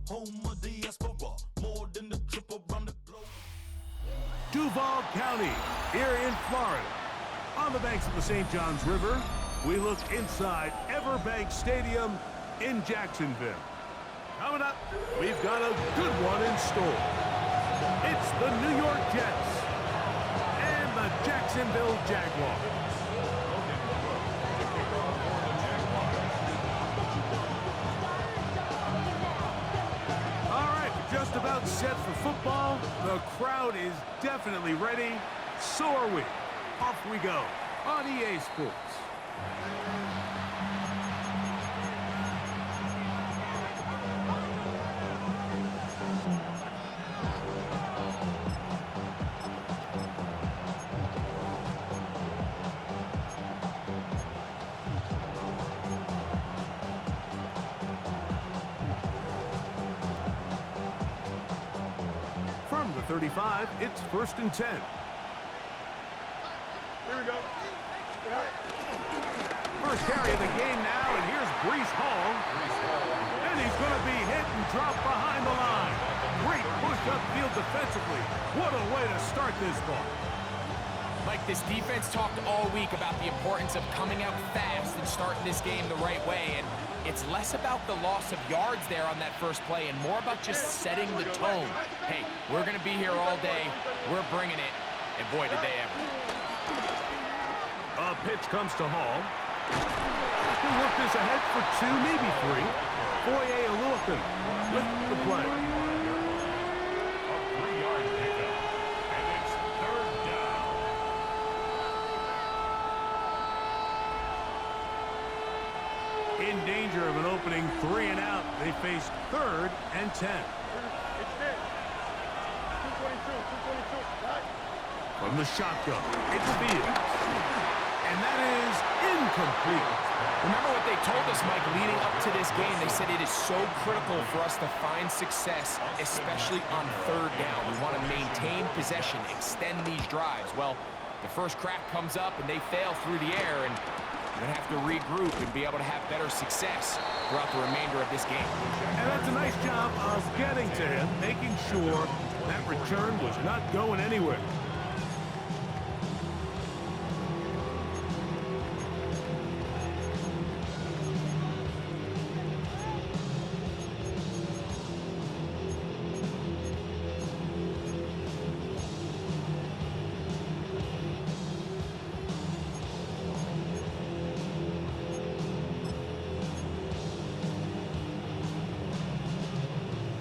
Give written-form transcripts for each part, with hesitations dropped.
home of diaspora, more than the trip around the globe. Duval County, here in Florida. On the banks of the St. Johns River, we look inside Everbank Stadium in Jacksonville. Coming up, we've got a good one in store. It's the New York Jets and the Jacksonville Jaguars. All right, we're just about set for football. The crowd is definitely ready. So are we. Off we go on EA Sports. From the 35, it's 1st and 10. Here we go. First carry of the game now, and here's Breece Hall. And he's going to be hit and dropped behind the line. Great push upfield defensively. What a way to start this ball. Mike, this defense talked all week about the importance of coming out fast and starting this game the right way, and it's less about the loss of yards there on that first play and more about just setting the tone. Hey, we're going to be here all day. We're bringing it, and boy, did they ever. A pitch comes to Hall. He'll work this ahead for 2, maybe 3. Foye Aluakin with the play. A 3-yard pickup, and it's 3rd down. In danger of an opening 3 and out, they face 3rd and 10. It's it. 222. From the shotgun, it's Fields. And that is incomplete. Remember what they told us, Mike, leading up to this game? They said it is so critical for us to find success, especially on 3rd down. We want to maintain possession, extend these drives. Well, the first crack comes up, and they fail through the air, and you're going to have to regroup and be able to have better success throughout the remainder of this game. And that's a nice job of getting to him, making sure that return was not going anywhere.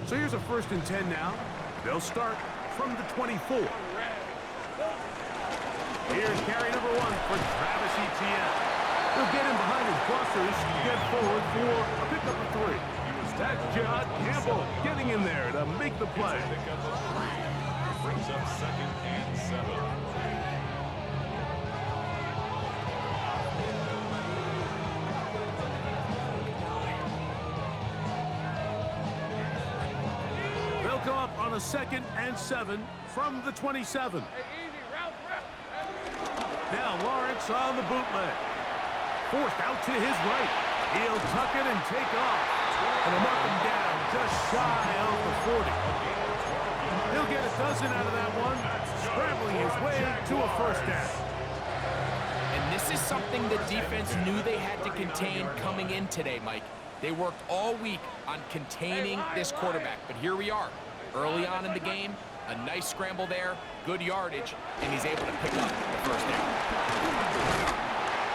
So here's a 1st and 10 now. They'll start from the 24. Here's carry number 1 for Travis Etienne. He'll get him behind his busters, get forward for a pickup of 3. That's John Campbell getting in there to make the play. Pickup of 3. Brings up 2nd and 7. Come up on a 2nd and 7 from the 27. Now Lawrence on the bootleg. Forced out to his right. He'll tuck it and take off. And he'll mark him down just shy of the 40. He'll get a dozen out of that one, scrambling his way to a 1st down. And this is something the defense knew they had to contain coming in today, Mike. They worked all week on containing this quarterback, but here we are. Early on in the game, a nice scramble there, good yardage, and he's able to pick up the 1st down.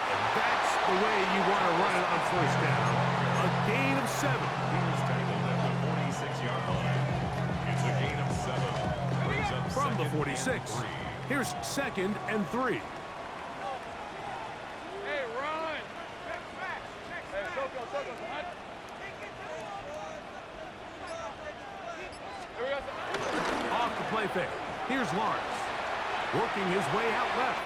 And that's the way you want to run it on 1st down. A gain of 7. He's tackled at the 46-yard line. It's a gain of 7. Brings up From the 2nd 46. and 3. Here's 2nd and 3. Hey, run! Hey, go. Off the play fake. Here's Lawrence. Working his way out left.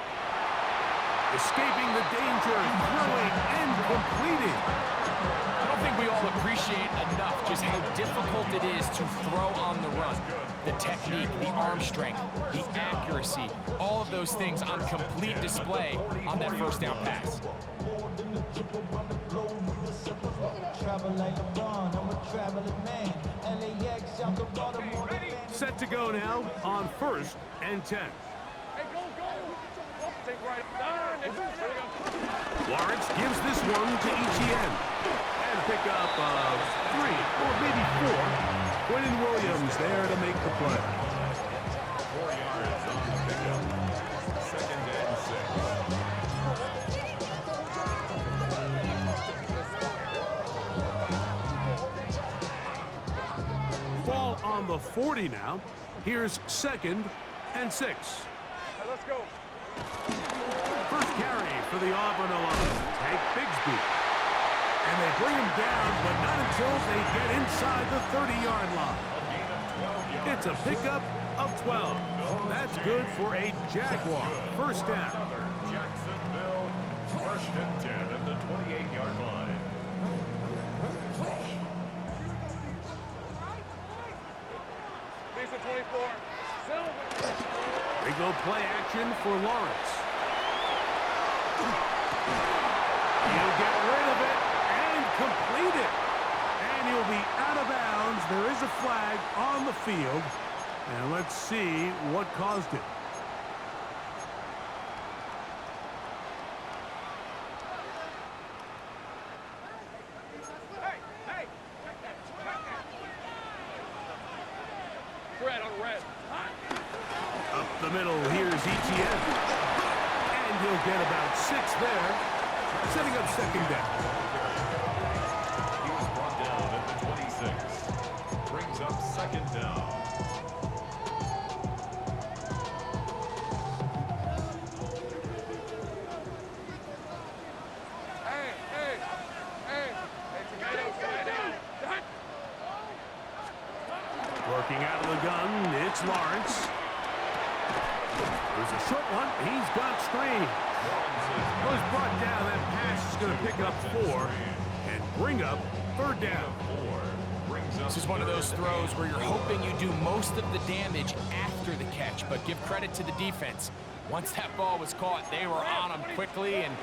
Escaping the danger, throwing and completing. I don't think we all appreciate enough just how difficult it is to throw on the run. The technique, the arm strength, the accuracy, all of those things on complete display on that 1st down pass. Travel like LeBron, I'm a traveling man. Set to go now on 1st and 10. Lawrence gives this one to Etienne. And a pickup of 3 or maybe 4. Quentin Williams there to make the play. 4 yards on the pickup. 2nd and 6. Ball on the 40 now. Here's 2nd and 6. Let's go. First carry for the Auburn Alliance. Hank Bigsby. And they bring him down, but not until they get inside the 30-yard line. It's a pickup of 12. That's good for a Jaguar. First down. Jacksonville, 1st and 10 at the 28-yard line. Lisa 24. Silver. They go play action for Lawrence. He'll get rid of it and complete it. And he'll be out of bounds. There is a flag on the field. And let's see what caused it. Red on red. Up the middle, here's Etienne. And he'll get about 6 there, setting up 2nd down. He was brought down at the 26. Brings up 2nd down. Working out of the gun, it's Lawrence. There's a short one. He's got screen. Was brought down. That pass is going to pick up 4 and bring up 3rd down. This is one of those throws where you're hoping you do most of the damage after the catch, but give credit to the defense. Once that ball was caught, they were on him quickly, and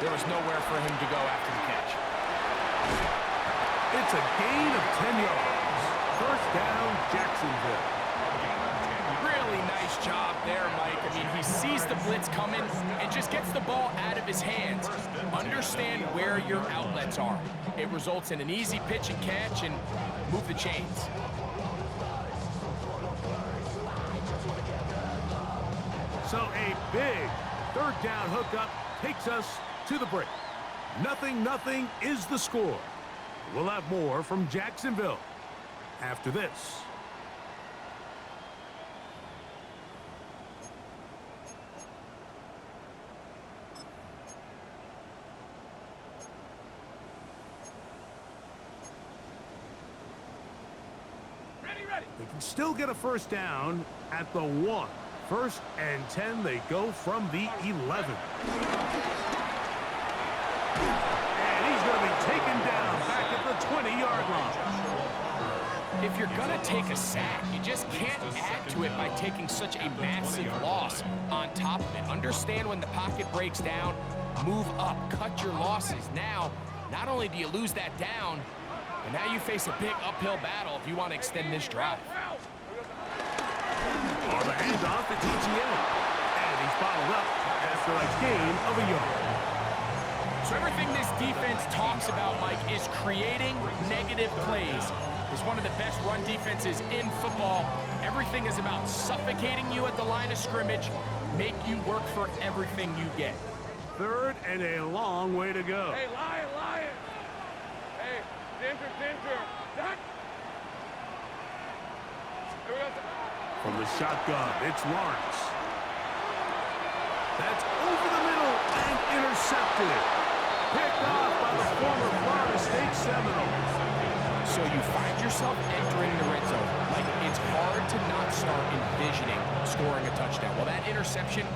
there was nowhere for him to go after the catch. It's a gain of 10 yards. First down, Jacksonville. Really nice job there, Mike. I mean, he sees the blitz coming and just gets the ball out of his hands. Understand where your outlets are. It results in an easy pitch and catch and move the chains. So a big 3rd down hookup takes us to the break. 0-0 is the score. We'll have more from Jacksonville after this. They can still get a first down at the 1. 1st and 10, they go from the 11. And he's going to be taken down back at the 20-yard line. If you're going to take a sack, you just can't add to it by taking such a massive loss on top of it. Understand when the pocket breaks down, move up, cut your losses. Now, not only do you lose that down, but now you face a big uphill battle if you want to extend this drive. On the handoff, it's Etienne. And he's followed up after a gain of a yard. So everything this defense talks about, Mike, is creating negative plays. It's one of the best run defenses in football. Everything is about suffocating you at the line of scrimmage, make you work for everything you get. 3rd and a long way to go. Hey, lion. Hey, danger. Duck. Here we go. From the shotgun, it's Lawrence. That's over the middle and intercepted. Picked off by the former Florida State Seminole. So you find yourself entering the red zone. Like, it's hard to not start envisioning scoring a touchdown. Well, that interception,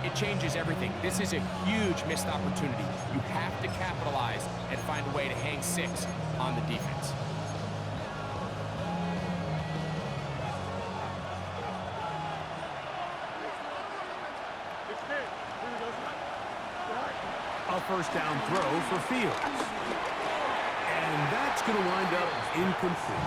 it changes everything. This is a huge missed opportunity. You have to capitalize and find a way to hang 6 on the defense. A first down throw for Fields. And And that's going to wind up incomplete.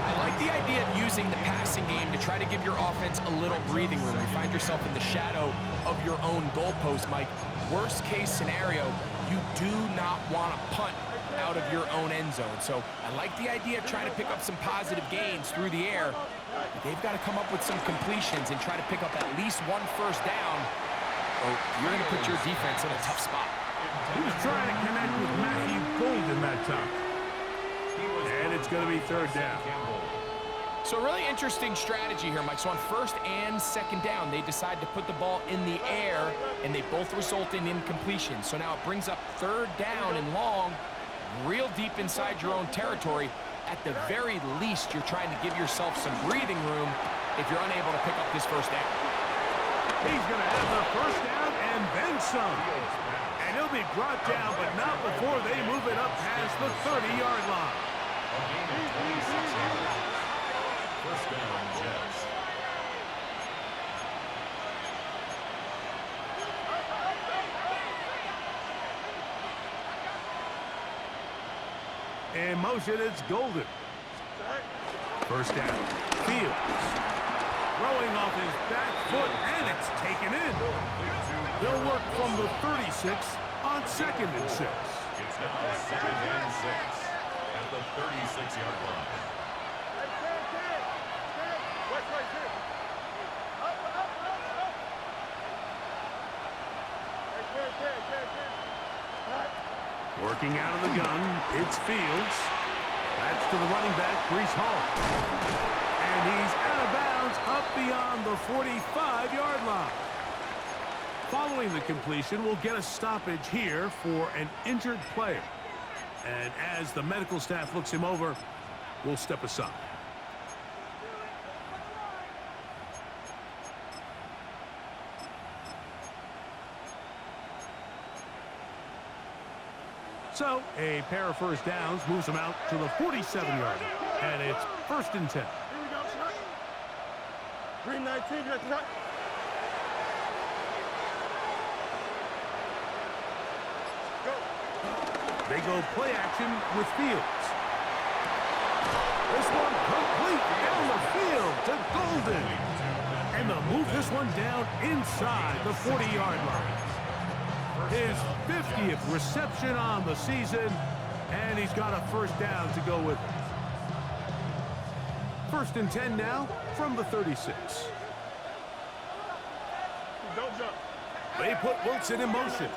I like the idea of using the passing game to try to give your offense a little breathing room. You find yourself in the shadow of your own goalpost, Mike. Worst case scenario, you do not want to punt out of your own end zone. So I like the idea of trying to pick up some positive gains through the air. But they've got to come up with some completions and try to pick up at least one first down, or you're going to put your defense in a tough spot. He was trying to connect with Matthew Golden that time. And it's going to be third down. So a really interesting strategy here, Mike. So on first and second down, they decide to put the ball in the air, and they both result in incompletion. So now it brings up third down and long, real deep inside your own territory. At the very least, you're trying to give yourself some breathing room if you're unable to pick up this first down. He's going to have the first down and then some. And he'll be brought down, but not before they move it up past the 30-yard line. A gain of 26 yards. First down, Jets. In motion, it's Golden. First down, Fields. Throwing off his back foot, and it's taken in. They'll work from the 36 on second and 6. It's now second and 6 at the 36-yard line. Working out of the gun, it's Fields. That's to the running back, Breece Hall. And he's out of bounds up beyond the 45-yard line. Following the completion, we'll get a stoppage here for an injured player. And as the medical staff looks him over, we'll step aside. So, a pair of first downs moves him out to the 47-yard line. And it's first and 10. Green 19, They go play action with Fields. This one complete down the field to Golden. And they'll move this one down inside the 40-yard line. His 50th reception on the season, and he's got a first down to go with it. First and 10 now from the 36. Don't jump. They put Wilson in motion.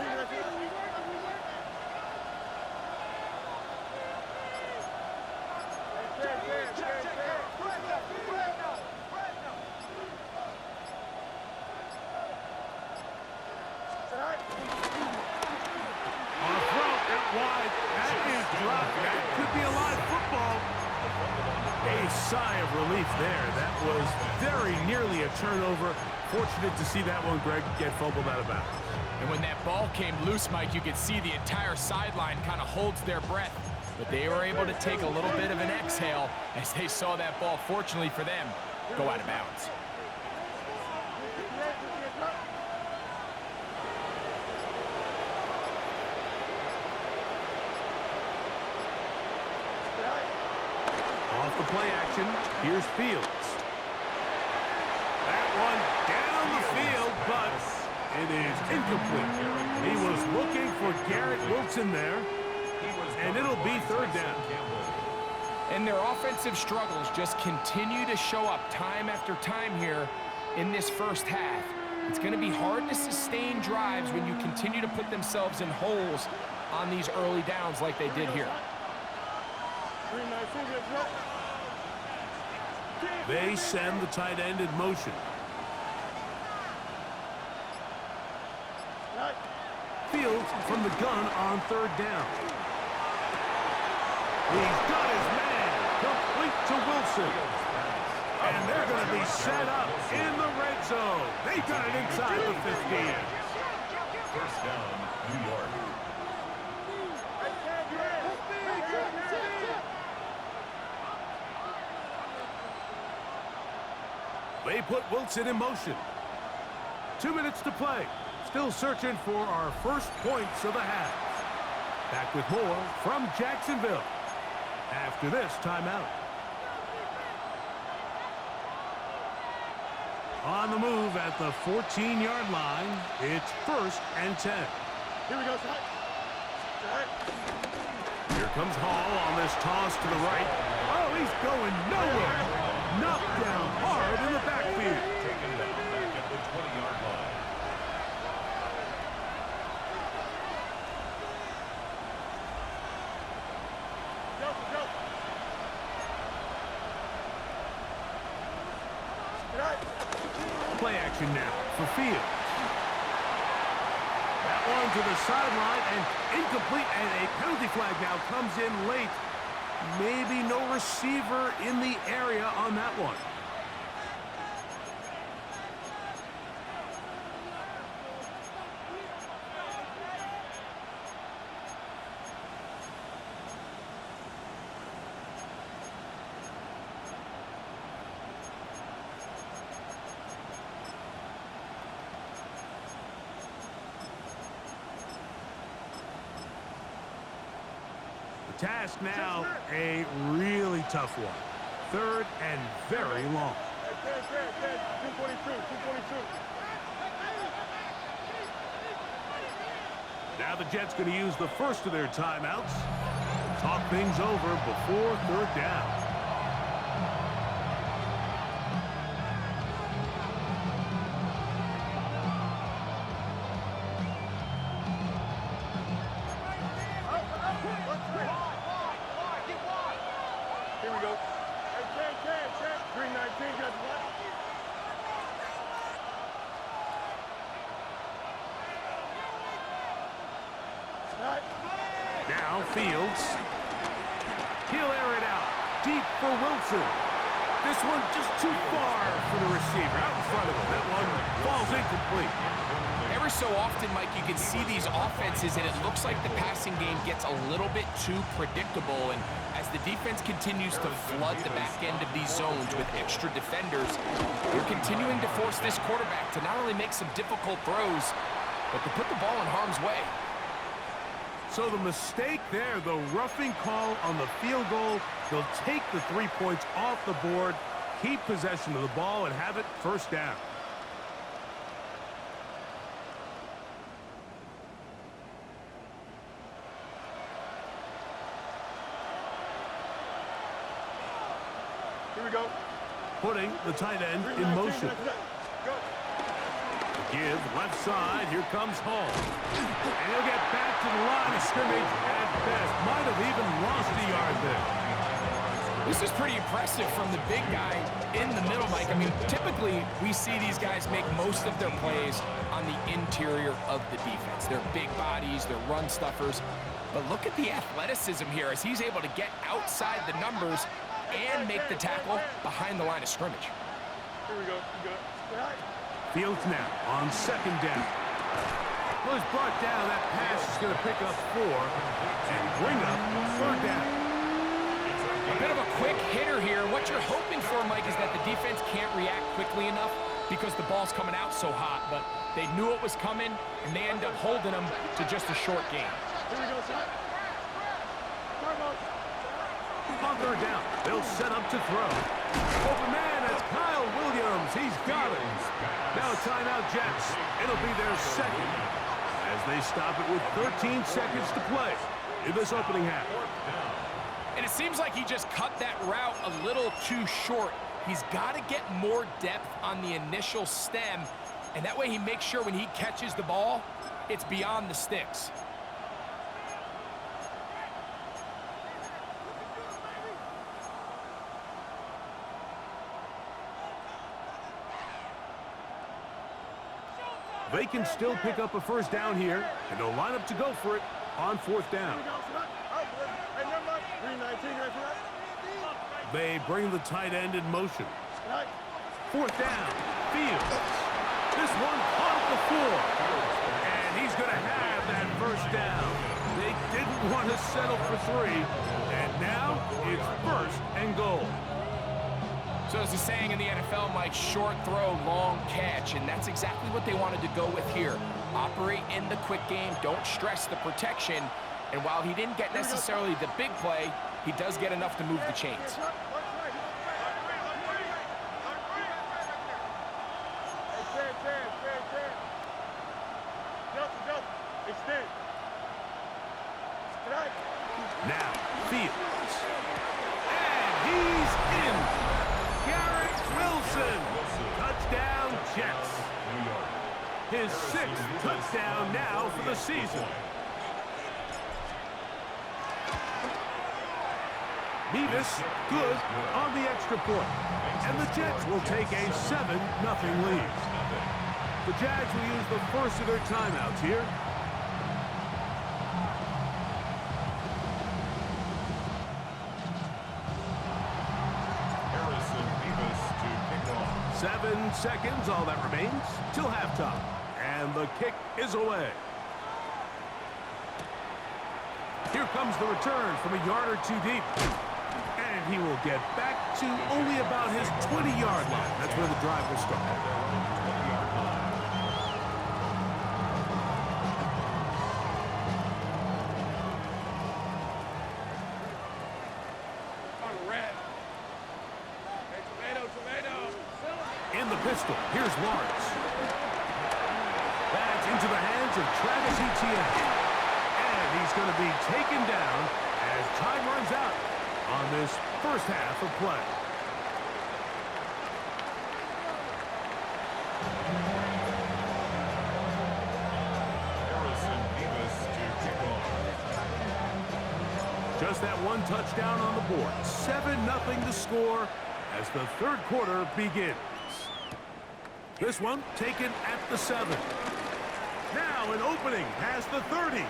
Sigh of relief there. That was very nearly a turnover. Fortunate to see that one, Greg, get fumbled out of bounds. And when that ball came loose, Mike, you could see the entire sideline kind of holds their breath. But they were able to take a little bit of an exhale as they saw that ball, fortunately for them, go out of bounds. Off the play action, here's Fields. That one down the field, but it is incomplete. He was looking for Garrett Wilson there, and it'll be third down. And their offensive struggles just continue to show up time after time here in this first half. It's going to be hard to sustain drives when you continue to put themselves in holes on these early downs like they did here. They send the tight end in motion. Fields from the gun on third down. He's got his man complete to Wilson. And they're going to be set up in the red zone. They got it inside the 15. First down, New York. They put Wilson in motion. 2 minutes to play. Still searching for our first points of the half. Back with more from Jacksonville after this timeout. On the move at the 14-yard line, it's 1st and 10. Here we go, Shaq. Here comes Hall on this toss to the right. Oh, he's going nowhere. Knocked down hard in the backfield. Taken down back at the 20-yard line. Play action now for Fields. That one to the sideline and incomplete, and a penalty flag now comes in late. Maybe no receiver in the area on that one. Task now, a really tough one. 3rd and very long. 222. Now the Jets going to use the first of their timeouts. Talk things over before 3rd down. Here we go. Hey, check. 319, got what? Now Fields. He'll air it out. Deep for Wilson. This one just too far for the receiver. Out in front of him. That one falls incomplete. Every so often, Mike, you can see these offenses, and it looks like the passing game gets a little bit too predictable. And as the defense continues to flood the back end of these zones with extra defenders, they're continuing to force this quarterback to not only make some difficult throws, but to put the ball in harm's way. So the mistake there, the roughing call on the field goal, they'll take the 3 points off the board, keep possession of the ball, and have it 1st down. Here we go. Putting the tight end in motion. Go. Give left side. Here comes Hall. And he'll get back to the line of scrimmage at best. Might have even lost a yard there. This is pretty impressive from the big guy in the middle, Mike. I mean, typically we see these guys make most of their plays on the interior of the defense. They're big bodies, they're run stuffers. But look at the athleticism here as he's able to get outside the numbers and make the tackle behind the line of scrimmage. Here we go. You got it. Fields now on 2nd down. Well, he's brought down. That pass is going to pick up 4 and bring up 3rd down. A bit of a quick hitter here. What you're hoping for, Mike, is that the defense can't react quickly enough because the ball's coming out so hot. But they knew it was coming, and they end up holding them to just a short game. Here we go, son. On 3rd down, they'll set up to throw. Open man, that's Kyle Williams. He's got it. Now a timeout, Jets. It'll be their 2nd as they stop it with 13 seconds to play in this opening half. And it seems like he just cut that route a little too short. He's got to get more depth on the initial stem, and that way he makes sure when he catches the ball, it's beyond the sticks. They can still pick up a 1st down here, and they'll line up to go for it on 4th down. They bring the tight end in motion. 4th down, Fields. This one caught at the 4. And he's going to have that 1st down. They didn't want to settle for 3. And now it's 1st and goal. So as the saying in the NFL, Mike, short throw, long catch, and that's exactly what they wanted to go with here. Operate in the quick game, don't stress the protection, And while he didn't get necessarily the big play, he does get enough to move the chains. Now, Fields. And he's in. Garrett Wilson. Touchdown, Jets. His 6th touchdown now for the season. Beavis, good on the extra point. And the Jets will take a 7-0 lead. The Jags will use the first of their timeouts here. Harrison Beavis to kick off. 7 seconds, all that remains, till halftime. And the kick is away. Here comes the return from a yard or two deep. And he will get back to only about his 20-yard line. That's where the drive will start. 20-yard line. In the pistol, here's Lawrence. That's into the hands of Travis Etienne. And he's going to be taken down as time runs out on this first half of play. Harrison Beavis to kick off. Just that one touchdown on the board. 7-0 to score as the third quarter begins. This one taken at the 7. Now an opening has the 30.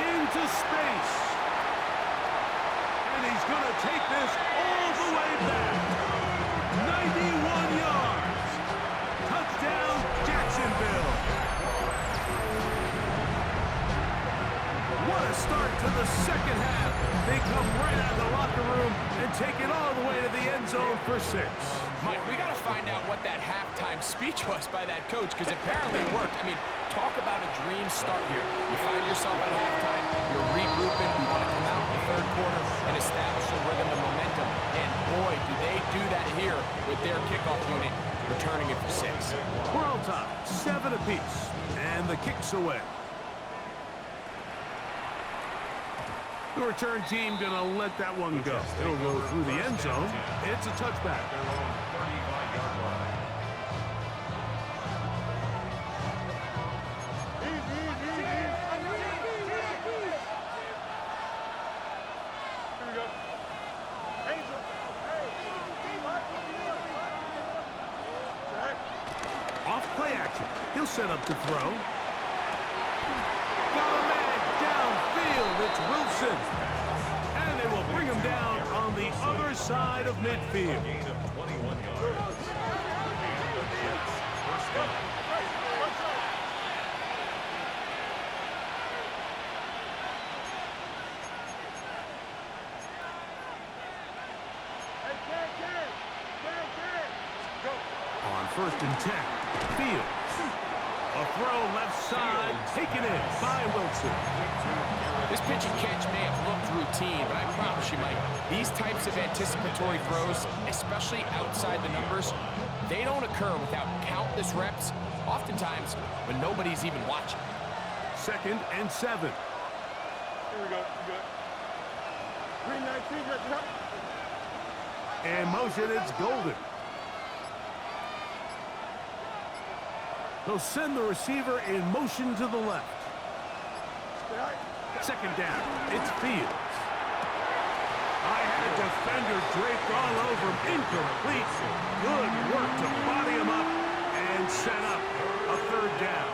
Into space. And he's going to take this all the way back. 91 yards. Touchdown, Jacksonville. What a start to the second half. They come right out of the locker room and take it all the way to the end zone for 6. Mike, we got to find out what that halftime speech was by that coach, because apparently it worked. I mean, talk about a dream start here. You find yourself at halftime, you're regrouping, you want to come out in the third quarter and establish a rhythm and momentum. And boy, do they do that here with their kickoff unit returning it for 6. We're all tied, 7 apiece, and the kick's away. The return team gonna let that one go. It'll go through the end zone. It's a touchback. Their own 35-yard line. Off play action. He'll set up to throw. Got a man downfield. It's Wilson. And they will bring him down on the other side of midfield. Gain of 21 yards. The Jets first down. On 1st and 10, Fields. A throw left side, taken in by Wilson. This pitch and catch may have looked routine, but I promise you, Mike, these types of anticipatory throws, especially outside the numbers, they don't occur without countless reps, oftentimes when nobody's even watching. 2nd and 7. Here we go. Good. 319, good. Up. In motion, it's Golden. They'll send the receiver in motion to the left. 2nd down, it's Fields. I had a defender draped all over him, incomplete. Good work to body him up and set up a 3rd down.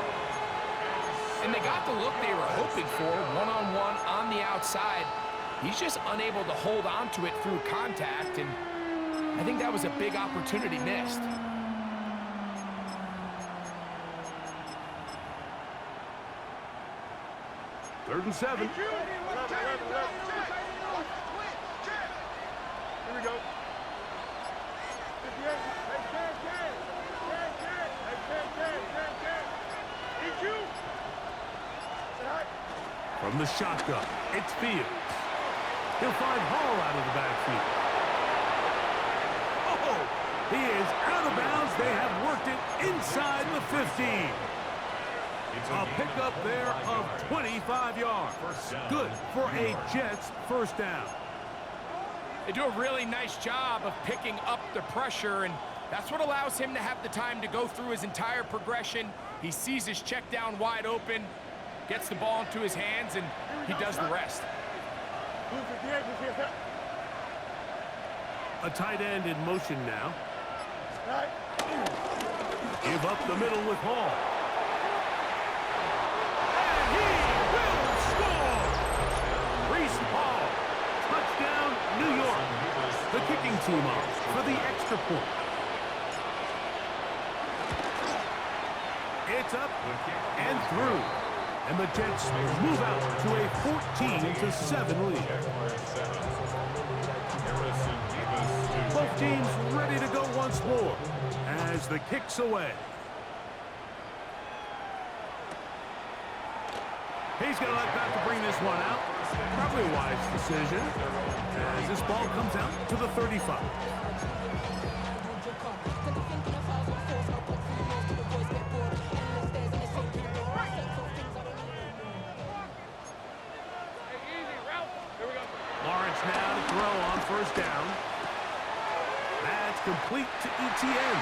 And they got the look they were hoping for, one-on-one on the outside. He's just unable to hold on to it through contact, and I think that was a big opportunity missed. Third and 7. Here we go. 58. Hey, EQ. Say hi. From the shotgun, it's Fields. He'll find Hall out of the backfield. Oh, he is out of bounds. They have worked it inside the 15. A pickup there of 25 yards. Good for a Jets first down. They do a really nice job of picking up the pressure, and that's what allows him to have the time to go through his entire progression. He sees his check down wide open, gets the ball into his hands, and he does the rest. A tight end in motion now. Give up the middle with Hall. And he will score! Reese Hall. Touchdown, New York. The kicking team off for the extra point. It's up and through. And the Jets move out to a 14-7 lead. Both teams ready to go once more as the kick's away. He's going to let back to bring this one out. Probably a wise decision as this ball comes out to the 35. Lawrence now to throw on first down. That's complete to ETN.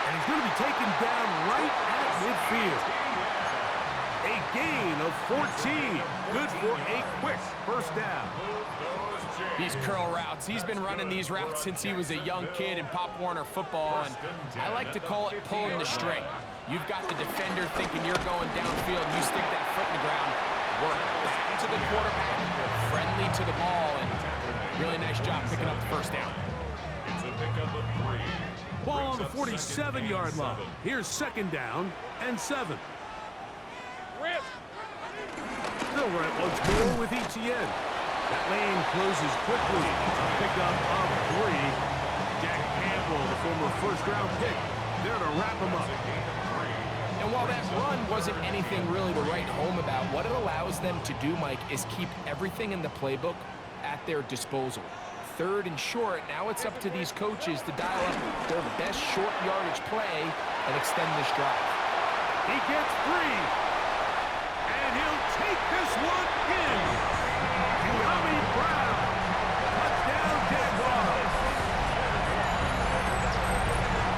And he's going to be taken down right at midfield. A gain of 14. Good for a quick first down. These curl routes, he's been running these routes since he was a young kid in Pop Warner football, and I like to call it pulling the string. You've got the defender thinking you're going downfield, and you stick that foot in the ground, work back to the quarterback, friendly to the ball, and really nice job picking up the first down. It's a pickup of 3. Ball on the 47-yard line. Here's second down and 7. They'll run it once more with ETN. That lane closes quickly. A pickup of 3. Jack Campbell, the former first-round pick, there to wrap him up. And while that run wasn't anything really to write home about, what it allows them to do, Mike, is keep everything in the playbook at their disposal. Third and short, now it's up to these coaches to dial up their best short yardage play and extend this drive. He gets 3. And he'll take this one in. Tommy Brown. Touchdown, Jaguars.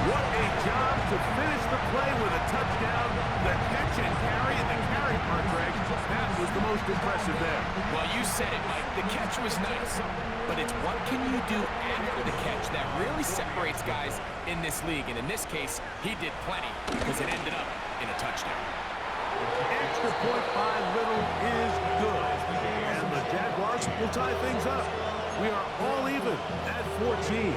What a job to finish the play with a touchdown. The catch and carry, and the carry part, Greg, that was the most impressive there. Well, you said it, Mike. The catch was nice, but it's what can you do after the catch that really separates guys in this league. And in this case, he did plenty because it ended up in a touchdown. Extra point by Little is good. And the Jaguars will tie things up. We are all even at 14.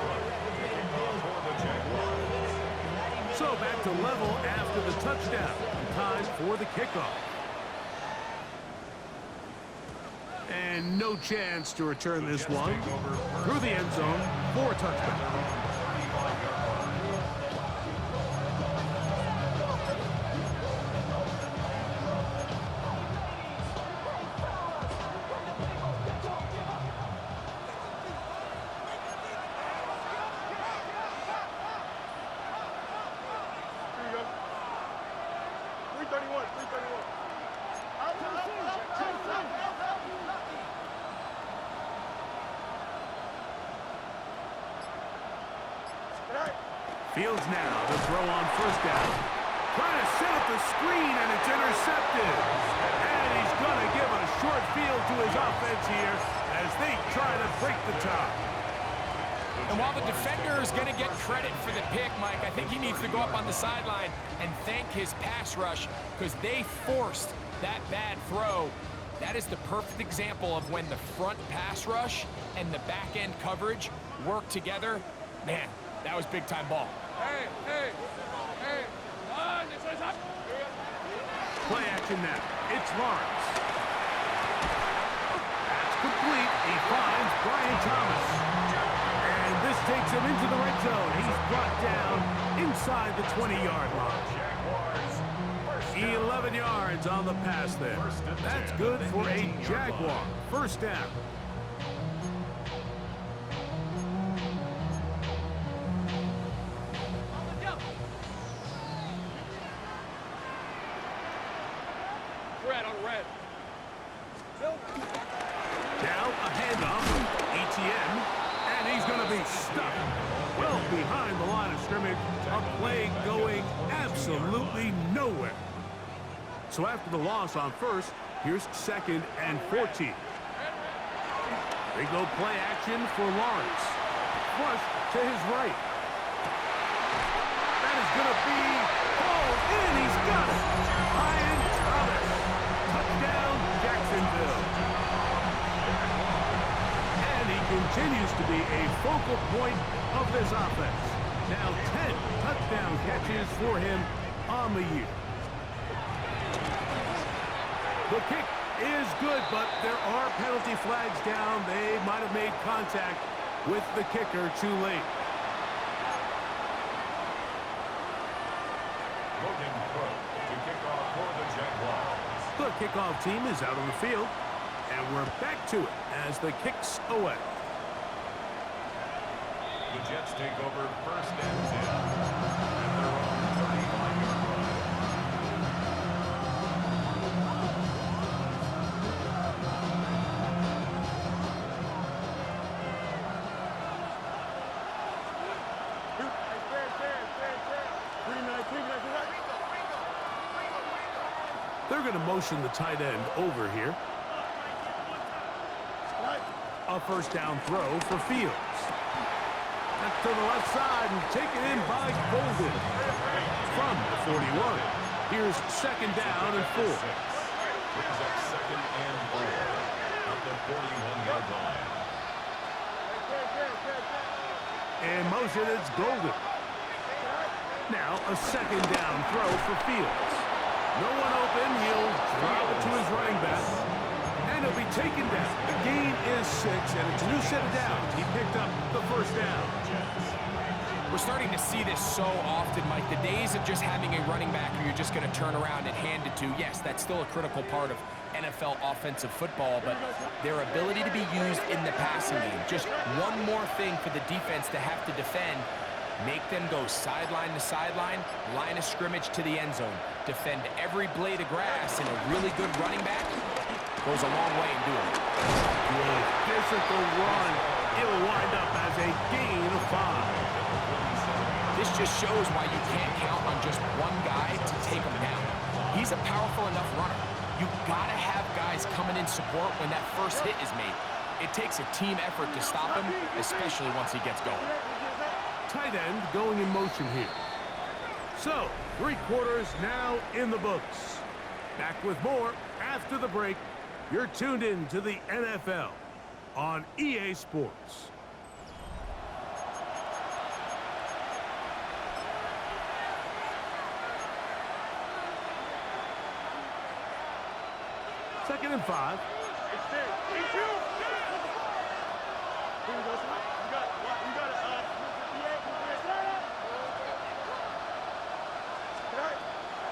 So back to level after the touchdown. Time for the kickoff. And no chance to return this one. Through the end zone for a touchback. Fields now to throw on first down. Trying to set up the screen, and it's intercepted. And he's going to give a short field to his offense here as they try to break the tie. And while the defender is going to get credit for the pick, Mike, I think he needs to go up on the sideline and thank his pass rush because they forced that bad throw. That is the perfect example of when the front pass rush and the back end coverage work together. Man, that was big-time ball. Play action now. It's Lawrence. That's complete. He finds Brian Thomas. And this takes him into the red zone. He's brought down inside the 20-yard line. 11 yards on the pass there. That's good for a Jaguar. First down. Red on red. Now a handoff from ETN, and he's going to be stuck well behind the line of scrimmage. A play going absolutely nowhere. So after the loss on first, here's 2nd and 14. They go play action for Lawrence. Flush to his right. That is going to be hauled in. He's got it. Ryan Thomas. Touchdown, Jacksonville. And he continues to be a focal point of this offense. Now 10 touchdown catches for him on the year. The kick is good, but there are penalty flags down. They might have made contact with the kicker too late. Logan Cook to kick off for the Jaguars. The kickoff team is out on the field, and we're back to it as the kick's away. The Jets take over 1st and 10 at their own 35-yard line. They're going to motion the tight end over here. A first down throw for Fields. That's to the left side and taken in by Golden from the 41. Here's 2nd down and 4. Brings up 2nd and 4 at the 41-yard line. In motion, it's Golden. Now a 2nd down throw for Fields. No one open. He'll drop it to his running back. And he'll be taken down. The gain is 6, and it's a new set of downs. He picked up the first down. We're starting to see this so often, Mike. The days of just having a running back who you're just going to turn around and hand it to, yes, that's still a critical part of NFL offensive football, but their ability to be used in the passing game, just one more thing for the defense to have to defend, make them go sideline to sideline, line of scrimmage to the end zone, defend every blade of grass, and a really good running back goes a long way in doing it. Good physical run. It'll wind up as a gain of 5. This just shows why you can't count on just one guy to take him down. He's a powerful enough runner. You've got to have guys coming in support when that first hit is made. It takes a team effort to stop him, especially once he gets going. Tight end going in motion here. So, 3 quarters now in the books. Back with more after the break. You're tuned in to the NFL on EA Sports. Second and 5.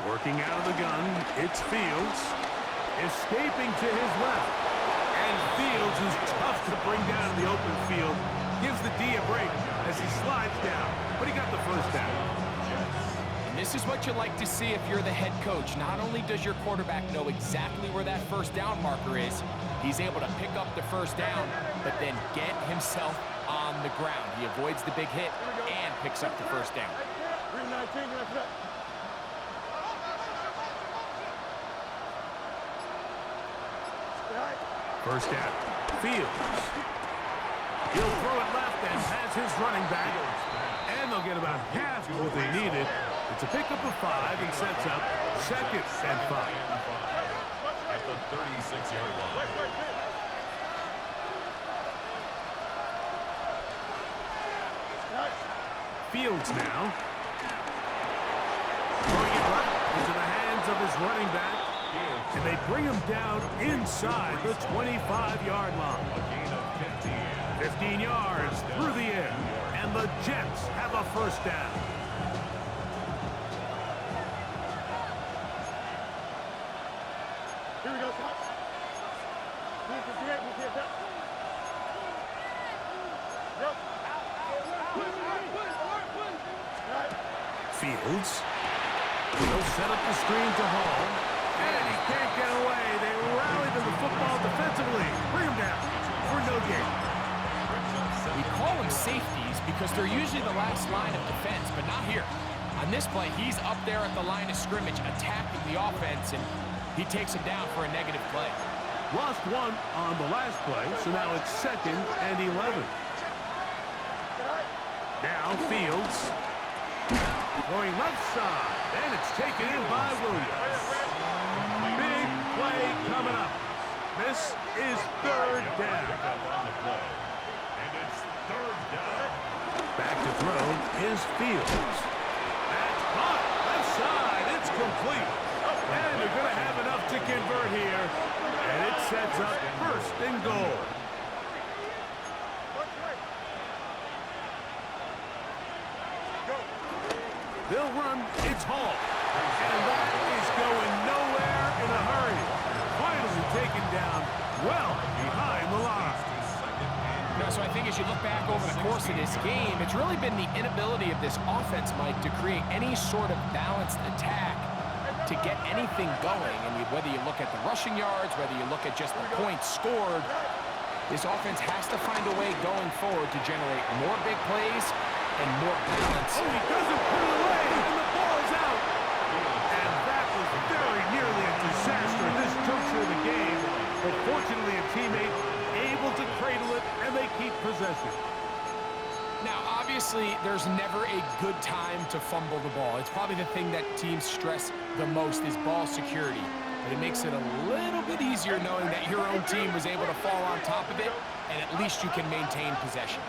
Working out of the gun, it's Fields. Escaping to his left. And Fields is tough to bring down in the open field. Gives the D a break as he slides down. But he got the first down. And this is what you like to see if you're the head coach. Not only does your quarterback know exactly where that first down marker is, he's able to pick up the first down, but then get himself on the ground. He avoids the big hit and picks up the first down. 319, that's it. First down. Fields. He'll throw it left and has his running back. And they'll get about half of what they needed. It's a pickup of 5 and sets up 2nd and 5. At the 36-yard line. Fields now. Throwing it right into the hands of his running back. And they bring him down inside the 25-yard line. A gain of 15. 15 yards through the air. And the Jets have a first down. Here we go, stop. Fields. He'll set up the screen to Hall. And he can't get away. They rally to the football defensively. Bring him down for no gain. We call them safeties because they're usually the last line of defense, but not here. On this play, he's up there at the line of scrimmage attacking the offense, and he takes him down for a negative play. Lost one on the last play, so now it's 2nd and 11. Now Fields. Going left side, and it's taken in by Williams. Big play coming up. This is 3rd down. And it's 3rd down. Back to throw is Fields. That's caught. Left side. It's complete. And they're going to have enough to convert here. And it sets up 1st and goal. They'll run. It's Hall. And that is going nowhere in a hurry. Finally taken down well behind the line. So I think as you look back over the course of this game, it's really been the inability of this offense, Mike, to create any sort of balanced attack to get anything going. And whether you look at the rushing yards, whether you look at just the points scored, this offense has to find a way going forward to generate more big plays and more balance. Oh, he doesn't put it away, and the ball's out. And that was very nearly a disaster at this juncture of the game. But fortunately, a teammate able to cradle it, and they keep possession. Now, obviously, there's never a good time to fumble the ball. It's probably the thing that teams stress the most is ball security. But it makes it a little bit easier knowing that your own team was able to fall on top of it, and at least you can maintain possession.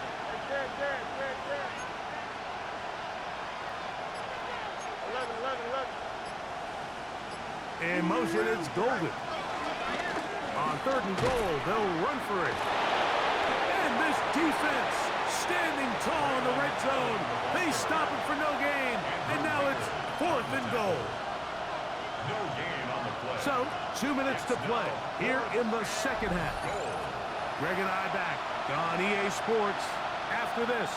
In motion, it's Golden. On 3rd and goal, they'll run for it. And this defense standing tall in the red zone. They stop it for no gain. And now it's 4th and goal. No gain on the play. So, 2 minutes to play here in the 2nd half. Greg and I back on EA Sports after this.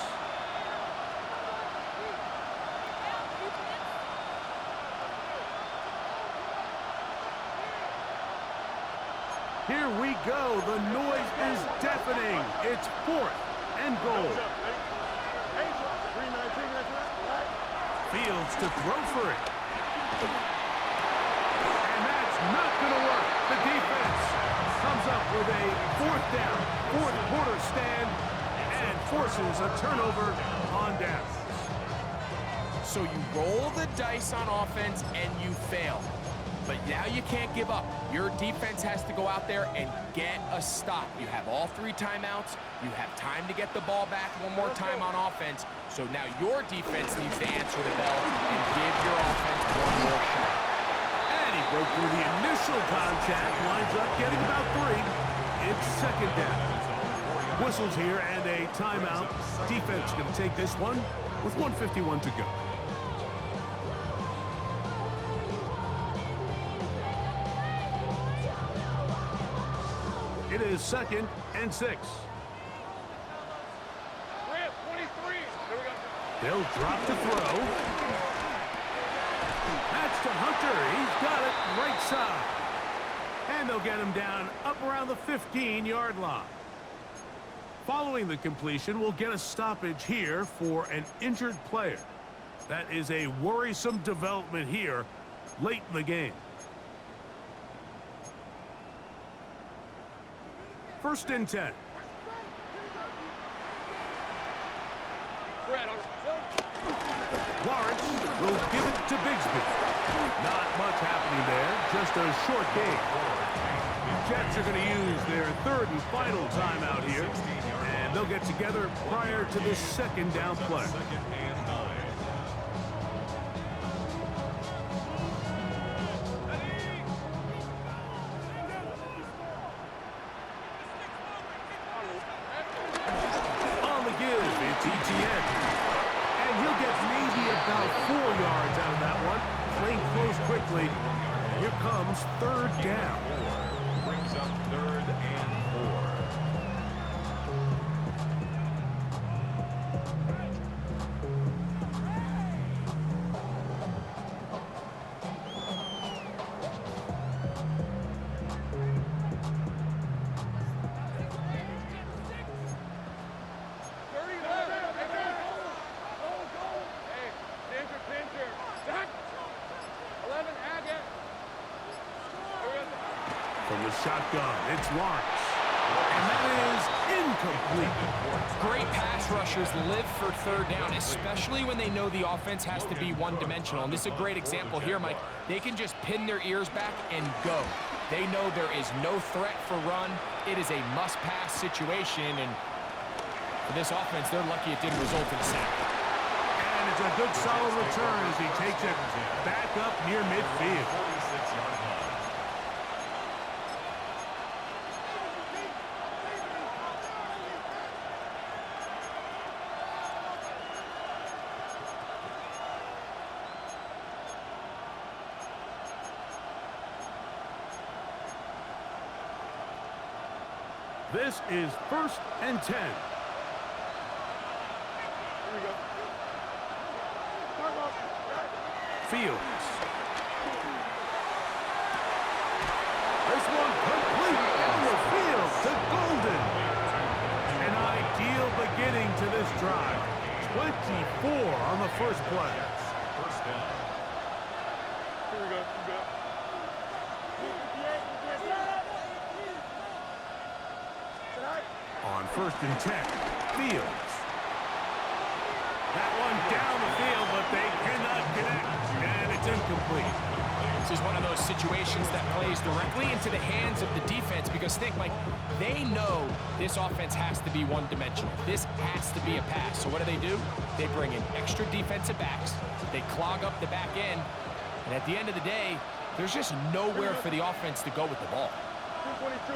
Here we go. The noise is deafening. It's 4th and goal. Fields to throw for it. And that's not going to work. The defense comes up with a 4th down, 4th quarter stand, and forces a turnover on downs. So you roll the dice on offense and you fail. But now you can't give up. Your defense has to go out there and get a stop. You have all 3 timeouts. You have time to get the ball back one more time on offense. So now your defense needs to answer the bell and give your offense one more shot. And he broke through the initial contact, winds up getting about 3. It's 2nd down. Whistles here and a timeout. Defense going to take this one with 1:51 to go. It is 2nd and 6. They'll drop the throw. That's to Hunter. He's got it right side. And they'll get him down up around the 15-yard line. Following the completion, we'll get a stoppage here for an injured player. That is a worrisome development here late in the game. 1st and 10. Lawrence will give it to Bigsby. Not much happening there, just a short game. Jets are going to use their 3rd and final timeout here, and they'll get together prior to this 2nd down play. ETN. And he'll get maybe about 4 yards out of that one. Playing close quickly. Here Here comes third down. Brings up 3rd and 4. From the shotgun, it's Lawrence. And that is incomplete. Great pass rushers live for third down, especially when they know the offense has to be one-dimensional. And this is a great example here, Mike. They can just pin their ears back and go. They know there is no threat for run. It is a must-pass situation, and for this offense, they're lucky it didn't result in a sack. And it's a good solid return as he takes it back up near midfield. 46-yard line. This is 1st and 10. Here we go. Fields. This one complete down the field to Golden. An ideal beginning to this drive. 24 on the first play. First down. Here we go. On 1st and 10, Fields. That one down the field, but they cannot connect, and it's incomplete. This is one of those situations that plays directly into the hands of the defense because think, Mike, they know this offense has to be one-dimensional. This has to be a pass. So what do? They bring in extra defensive backs. They clog up the back end. And at the end of the day, there's just nowhere for the offense to go with the ball. 222.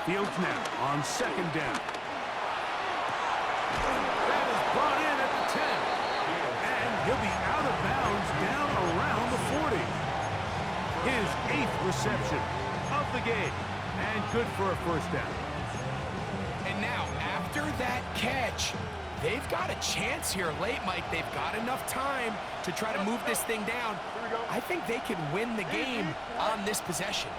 Fields now on 2nd down. That is brought in at the 10. And he'll be out of bounds down around the 40. His 8th reception of the game. And good for a first down. And now, after that catch, they've got a chance here late, Mike. They've got enough time to try to move this thing down. I think they can win the game on this possession.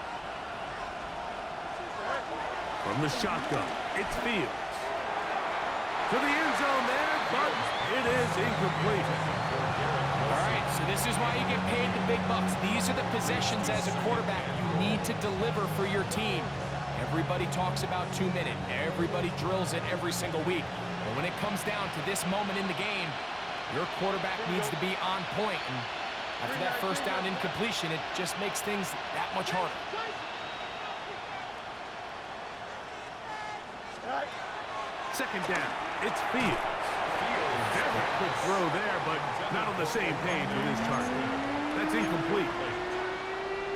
From the shotgun, it's Fields. To the end zone there, but it is incomplete. All right, so this is why you get paid the big bucks. These are the possessions as a quarterback you need to deliver for your team. Everybody talks about 2-minute. Everybody drills it every single week. But when it comes down to this moment in the game, your quarterback needs to be on point. And after that first down incompletion, it just makes things that much harder. 2nd down, it's Fields. Very quick throw there, but not on the same page with his target. That's incomplete.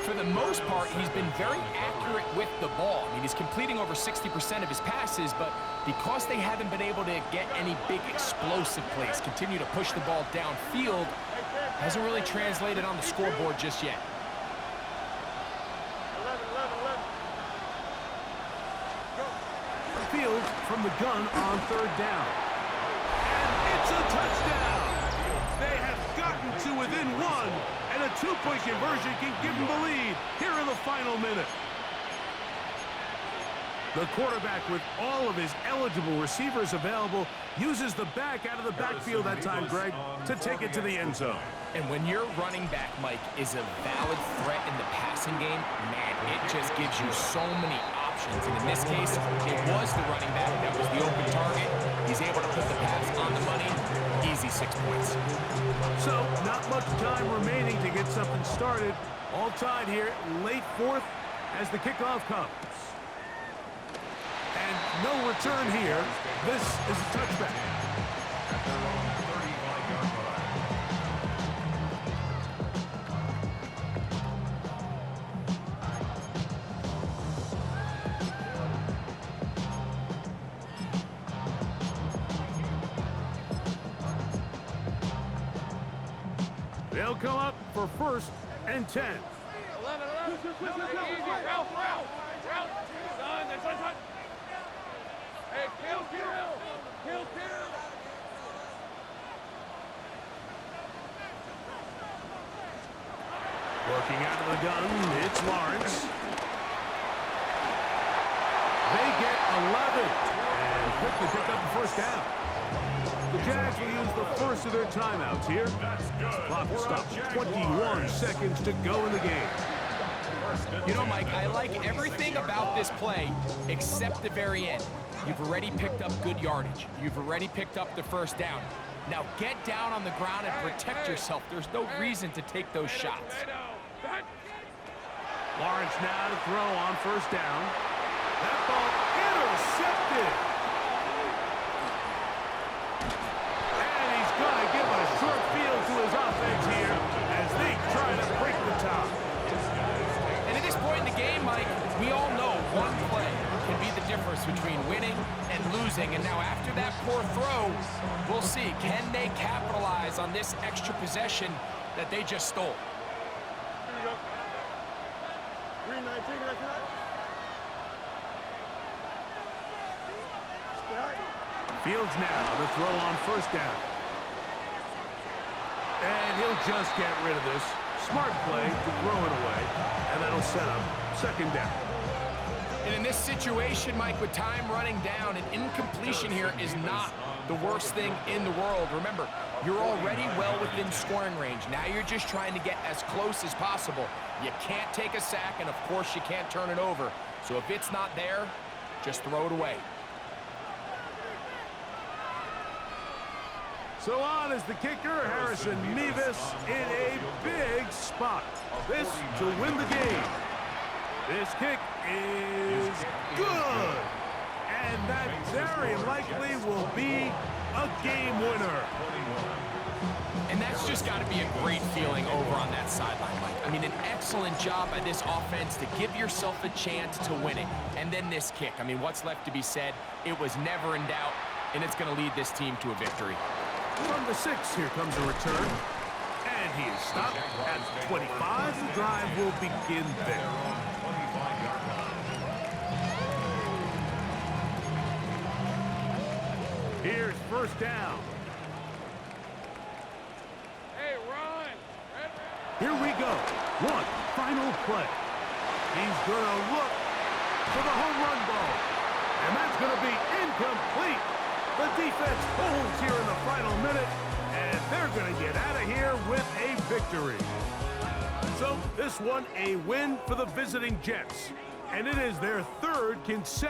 For the most part, he's been very accurate with the ball. I mean, he's completing over 60% of his passes, but because they haven't been able to get any big explosive plays, continue to push the ball downfield, hasn't really translated on the scoreboard just yet. Fields from the gun on 3rd down. And it's a touchdown! They have gotten to within 1, and a 2-point conversion can give them the lead here in the final minute. The quarterback, with all of his eligible receivers available, uses the back out of the backfield that time, Greg, to take it to the end zone. And when your running back, Mike, is a valid threat in the passing game, man, it just gives you so many options. And in this case, it was the running back that was the open target. He's able to put the pass on the money. Easy 6 points. So, not much time remaining to get something started. All tied here, late 4th as the kickoff comes. And no return here. This is a touchback. At their own 35-yard line. They'll come up for 1st and 10. 11. Easy. Route. Son, that's son. Hey, kill. Working out of the gun, it's Lawrence. They get 11 and quickly pick up the 1st down. The Jags will use the first of their timeouts here. Clock will stop 21 seconds to go in the game. You know, Mike, I like everything about this play except the very end. You've already picked up good yardage. You've already picked up the 1st down. Now get down on the ground and protect yourself. There's no reason to take those shots. Lawrence now to throw on 1st down. That ball intercepted. And he's going to give a short field to his offense here as they try to break the top. And at this point in the game, Mike, we all know one play can be the difference between winning and losing. And now after that poor throw, we'll see, can they capitalize on this extra possession that they just stole? Here we go. 3-19, that's right. Fields now to throw on 1st down. And he'll just get rid of this. Smart play to throw it away. And that'll set up 2nd down. And in this situation, Mike, with time running down, an incompletion here is not the worst thing in the world. Remember, you're already well within scoring range. Now you're just trying to get as close as possible. You can't take a sack, and of course you can't turn it over. So if it's not there, just throw it away. So on is the kicker, Harrison Mevis, in a big spot. This to win the game. This kick is good. And that very likely will be a game winner. And that's just got to be a great feeling over on that sideline, Mike. I mean, an excellent job by this offense to give yourself a chance to win it. And then this kick. I mean, what's left to be said? It was never in doubt, and it's going to lead this team to a victory. From the 6, here comes a return. And he is stopped at 25. The drive will begin there. Here's 1st down. Hey, run. Here we go. One final play. He's going to look for the home run ball. And that's going to be incomplete. The defense holds here in the final minute, and they're going to get out of here with a victory. So this one a win for the visiting Jets, and it is their 3rd consecutive